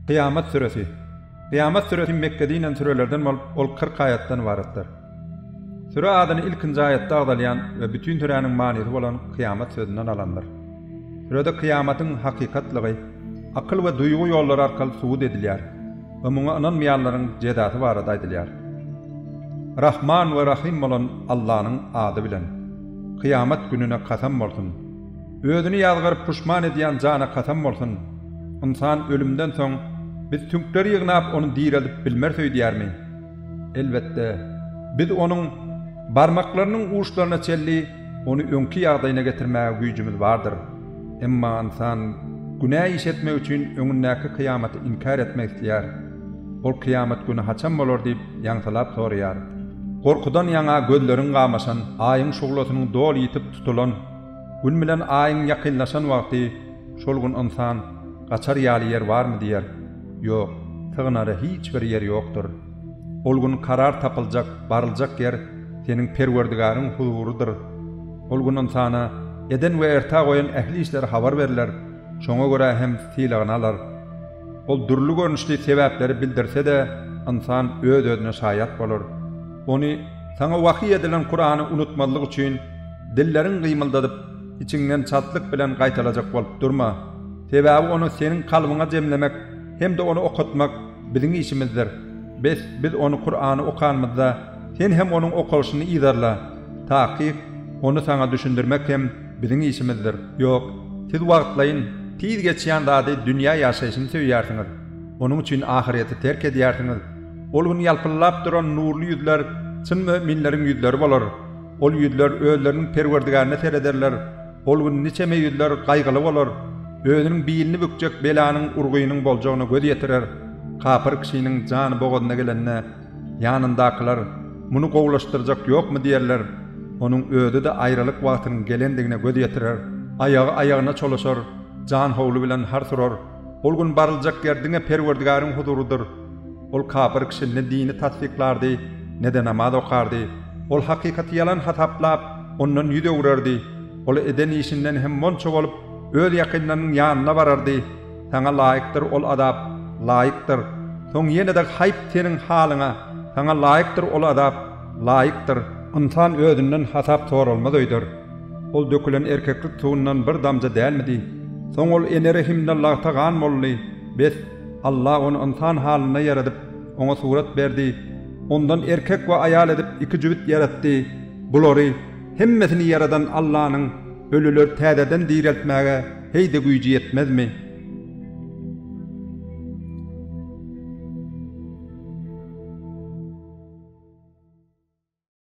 Kıyamet Suresi. Kıyamet Suresi Mekke'den sürelerden ol 40 ayetden ibaretdir. Sure adını ilkinci ayette agdalayan ve bütün türenin manisi olan kıyamet sözünden alandır. Surede kıyametin hakikatlığı, akıl ve duygu yolları arkalı suud edilýär ve muňa inanmaýanlaryň jedaty barada aýdylýar. Rahman ve Rahim olan Allah'ın adı bilen, kıyamet gününe kasam bolsun. Özünü ýazgyryp puşman edýän jana kasam bolsun. İnsan ölümden soň biz tünkleri ýygnap onu diýeledip bilmer söýdýärmi? Elbette biz onun barmaklarynyň uçlaryna çelli onu öňki ýagdaýyna getirmäge güýjümiz bardyr. Emma insan günäh iş etmek üçin öňündäki kıyamety inkar etmek istýär. Ol kıyamet günü haçan bolar diýip ýaňsalap soraýar. Korkudan ýaňa gözleriň gamaşan, aýyň şuglasynyň dol ýitip tutulan, gün bilen aýyň ýakynlaşan wagty şol gün insan gaçar ýaly ýer barmy diýer. Ýok, tygnary hiç bir ýer ýokdur. Ol gün karar tapyljak, barıljak ýer seniň Perwerdigaryň huzurudyr. Ol gün insana eden we erta goýan ähli işler habar berler, şoňa görä hem sylagyny alar. Ol durly görnüşli sebäpleri bildirse-de insan öz-özüne şaýat bolar. Onu sana wahy edilen Kur'any unutmalyk üçin dilleriň gymyldadyp içiňden çatlyk bilen gaýtalajak bolup durma. Sebäbi onu seniň kalbyňa jemlemek hem de onu okutmak biziň işimizdir. Biz onu Kur'any okanmyzda sen hem onun okuryşyny ýerle. Taýyp onu sana düşündirmek hem biziň işimizdir. Ýok, siz wagtlaýyn, tiz geçýän zady dünýä ýaşaýyşyny söýýärsiňiz. Onuň üçin ahireti terk edýärsiňiz. Ol gün ýalpyllap duran nurly ýüzler çyn müminleriň ýüzleri bolar. Ol ýüzler özleriniň Perwerdigaryna serederler. Ol gün niçeme ýüzler gaýgyly bolar. Özüniň biýilini bükjek belanyň urguýynyň boljagyna göz ýetirer. Kapyr kişiniň jany bogadyna gelenne ýanyndakylar muny gowlaşdyrjak ýokmy diýerler. Onuň özü de aýralyk wagtynyň gelendigine göz ýetirer. Ayagy ayagyna çolaşar, jan howly bilen har surar. Ol gün barıljak ýerdiňe Perwerdigaryň huzurudyr. Ol kapyr kişi ne dini tatbiklardy, ne de namaz okardy. Ol hakykaty ýalan hataplap, ondan ýüz öwrerdi. Ol eden işinden hem monça bolup öz ýakynlarynyň ýanyna barardy. Sana laýykdyr ol adap, laýykdyr. Soň ýene de haýp seniň halyňa, sana laýykdyr ol adap, laýykdyr. İnsan özünden hasap sorulmadydyr. Ol dökülen erkeklik suwundan bir damja dälmidi. Soň ol eneri himdallah tagan bolly. Biz Allah onu insan halyna yaradyp, ona surat berdi. Ondan erkek we aýal edip iki jübit yaratdy. Bulary hemmesini yaradan Allah'nyň ölüler täzeden diriltmäge heýde güýji ýetmezmi?